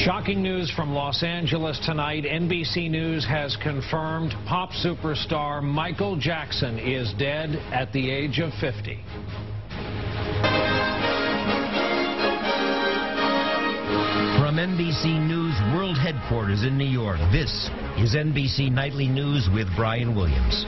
Shocking news from Los Angeles tonight. NBC News has confirmed pop superstar Michael Jackson is dead at the age of 50. From NBC News World Headquarters in New York, this is NBC Nightly News with Brian Williams.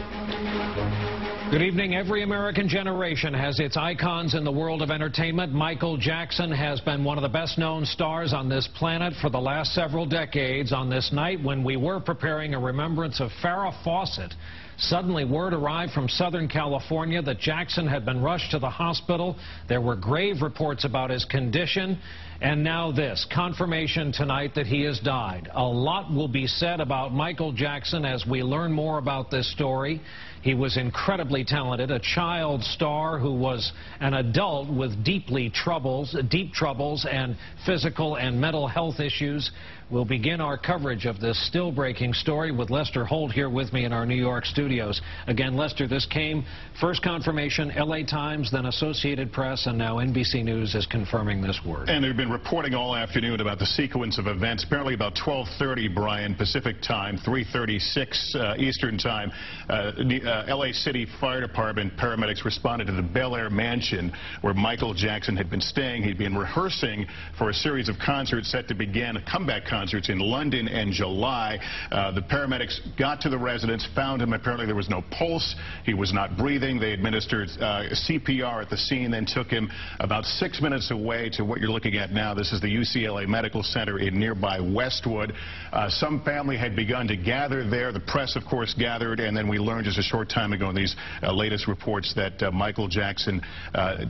Good evening. Every American generation has its icons in the world of entertainment. Michael Jackson has been one of the best-known stars on this planet for the last several decades. On this night, when we were preparing a remembrance of Farrah Fawcett, suddenly word arrived from Southern California that Jackson had been rushed to the hospital. There were grave reports about his condition. And now this, confirmation tonight that he has died. A lot will be said about Michael Jackson as we learn more about this story. He was incredibly talented, a child star who was an adult with deep troubles and physical and mental health issues. We'll begin our coverage of this still-breaking story with Lester Holt here with me in our New York studios. Again, Lester, this came, first confirmation, L.A. Times, then Associated Press, and now NBC News is confirming this word. And they've been reporting all afternoon about the sequence of events. Apparently about 12:30, Brian, Pacific time, 3:36 Eastern time, L.A. City Fire Department paramedics responded to the Bel Air mansion where Michael Jackson had been staying. He'd been rehearsing for a series of concerts set to begin, comeback concerts in London in July. The paramedics got to the residence, found him. Apparently there was no pulse. He was not breathing. They administered CPR at the scene, then took him about 6 minutes away to what you're looking at now. This is the UCLA Medical Center in nearby Westwood. Some family had begun to gather there. The press, of course, gathered, and then we learned just a short time ago in these latest reports that Michael Jackson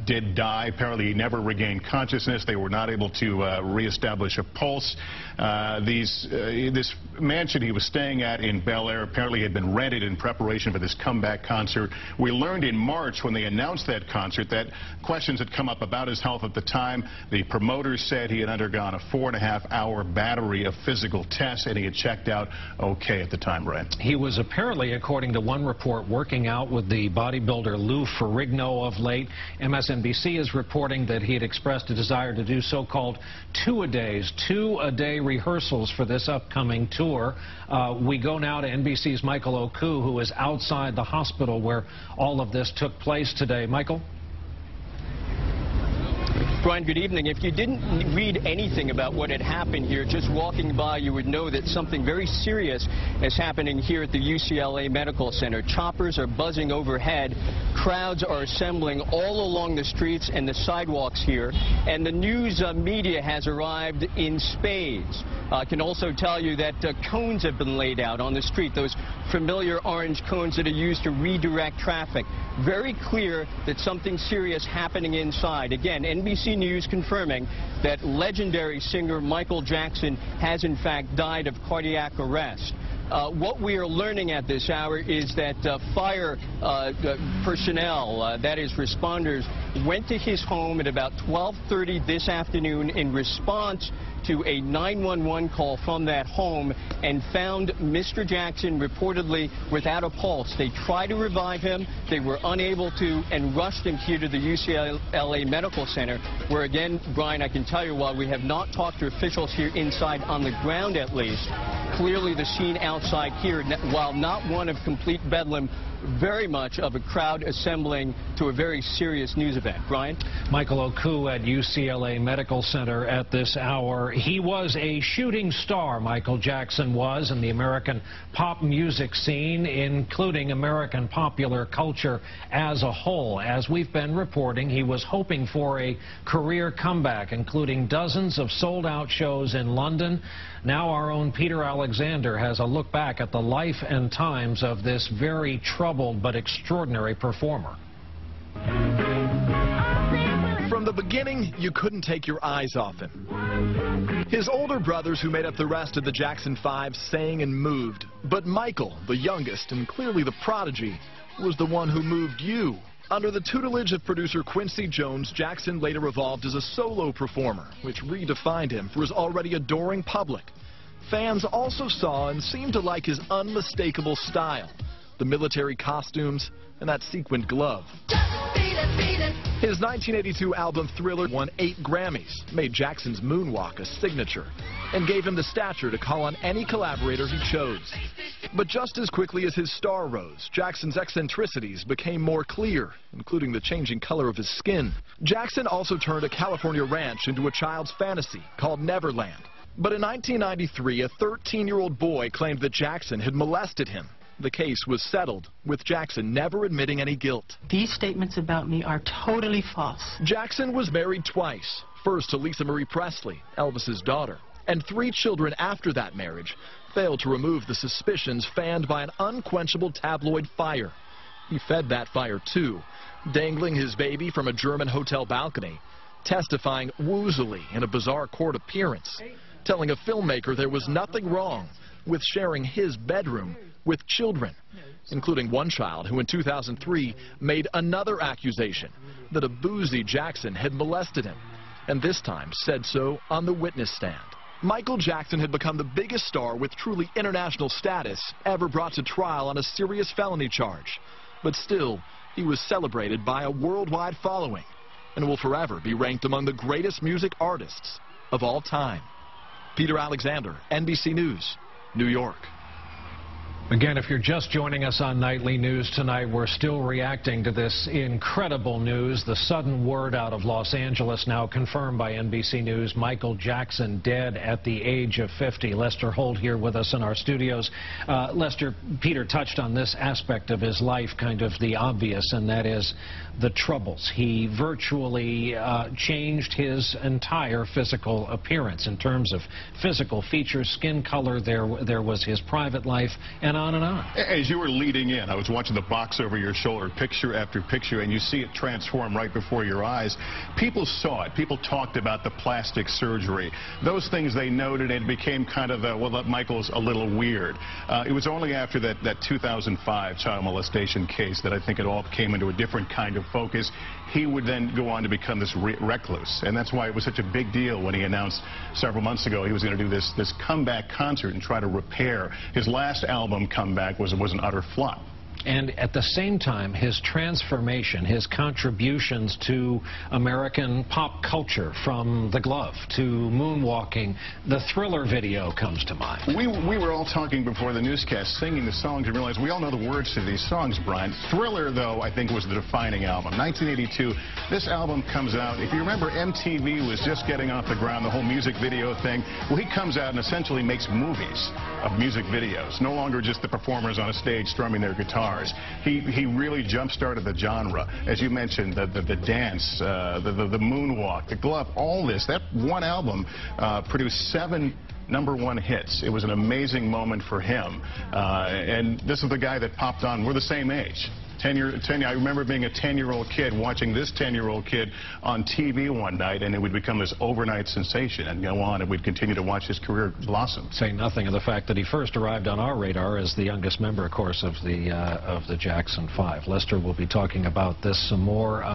did die. Apparently he never regained consciousness. They were not able to reestablish a pulse. This mansion he was staying at in Bel Air apparently had been rented in preparation for this comeback concert. We learned in March when they announced that concert that questions had come up about his health at the time. The promoters said he had undergone a 4.5-hour battery of physical tests and he had checked out okay at the time, Brian. He was apparently, according to one report, working out with the bodybuilder Lou Ferrigno of late. MSNBC is reporting that he had expressed a desire to do so-called two-a-day rehearsals for this upcoming tour. We go now to NBC's Michael Oku, who is outside the hospital where all of this took place today. Michael? Brian, good evening. If you didn't read anything about what had happened here, just walking by, you would know that something very serious is happening here at the UCLA Medical Center. Choppers are buzzing overhead. Crowds are assembling all along the streets and the sidewalks here. And the news media has arrived in spades. I can also tell you that cones have been laid out on the street, those familiar orange cones that are used to redirect traffic. Very clear that something serious happening inside. Again, NBC News confirming that legendary singer Michael Jackson has in fact died of cardiac arrest. What we are learning at this hour is that fire personnel, that is responders, went to his home at about 12:30 this afternoon in response to a 911 call from that home and found Mr. Jackson reportedly without a pulse. They tried to revive him. They were unable to and rushed him here to the UCLA Medical Center, where, again, Brian, I can tell you, while we have not talked to officials here inside on the ground at least, clearly the scene outside here, while not one of complete bedlam, very much of a crowd assembling to a very serious news event. Brian? Michael Oku at UCLA Medical Center at this hour. He was a shooting star, Michael Jackson was, in the American pop music scene, including American popular culture as a whole. As we've been reporting, he was hoping for a career comeback, including dozens of sold-out shows in London. Now our own Peter Alexander has a look back at the life and times of this very troubled but extraordinary performer. From the beginning, you couldn't take your eyes off him. His older brothers, who made up the rest of the Jackson 5, sang and moved. But Michael, the youngest and clearly the prodigy, was the one who moved you. Under the tutelage of producer Quincy Jones, Jackson later evolved as a solo performer, which redefined him for his already adoring public. Fans also saw and seemed to like his unmistakable style, the military costumes and that sequined glove. Just beat it, beat it. His 1982 album Thriller won 8 Grammys, made Jackson's moonwalk a signature, and gave him the stature to call on any collaborator he chose. But just as quickly as his star rose, Jackson's eccentricities became more clear, including the changing color of his skin. Jackson also turned a California ranch into a child's fantasy called Neverland. But in 1993, a 13-year-old boy claimed that Jackson had molested him. The case was settled, with Jackson never admitting any guilt. These statements about me are totally false. Jackson was married twice, first to Lisa Marie Presley, Elvis's daughter, and 3 children after that marriage failed to remove the suspicions fanned by an unquenchable tabloid fire. He fed that fire too, dangling his baby from a German hotel balcony, testifying woozily in a bizarre court appearance, telling a filmmaker there was nothing wrong with sharing his bedroom with children, including one child who in 2003 made another accusation that a boozy Jackson had molested him, and this time said so on the witness stand. Michael Jackson had become the biggest star with truly international status ever brought to trial on a serious felony charge. But still, he was celebrated by a worldwide following and will forever be ranked among the greatest music artists of all time. Peter Alexander, NBC News, New York. Again, if you're just joining us on Nightly News tonight, we're still reacting to this incredible news. The sudden word out of Los Angeles, now confirmed by NBC News, Michael Jackson dead at the age of 50. Lester Holt here with us in our studios. Lester, Peter touched on this aspect of his life, kind of the obvious, and that is the troubles. He virtually changed his entire physical appearance in terms of physical features, skin color. There was his private life, and on and on. As you were leading in, I was watching the box over your shoulder, picture after picture, and you see it transform right before your eyes. People saw it. People talked about the plastic surgery. Those things they noted, and it became kind of a, well, Michael's a little weird. It was only after that 2005 child molestation case that I think it all came into a different kind of focus. He would then go on to become this recluse, and that's why it was such a big deal when he announced several months ago he was going to do this comeback concert and try to repair. His last album, Comeback, was an utter flop. And at the same time, his transformation, his contributions to American pop culture, from The Glove to moonwalking, the Thriller video comes to mind. We were all talking before the newscast, singing the songs, and realized we all know the words to these songs, Brian. Thriller, though, I think was the defining album. 1982, this album comes out. If you remember, MTV was just getting off the ground, the whole music video thing. Well, he comes out and essentially makes movies of music videos, no longer just the performers on a stage strumming their guitars. He really jump-started the genre. As you mentioned, the dance, the moonwalk, the glove, all this. That one album produced 7 #1 hits. It was an amazing moment for him. And this is the guy that popped on. We're the same age. I remember being a 10-year-old kid watching this 10-year-old kid on TV one night, and it would become this overnight sensation and go on, and we'd continue to watch his career blossom. Say nothing of the fact that he first arrived on our radar as the youngest member, of course, of the Jackson 5. Lester will be talking about this some more.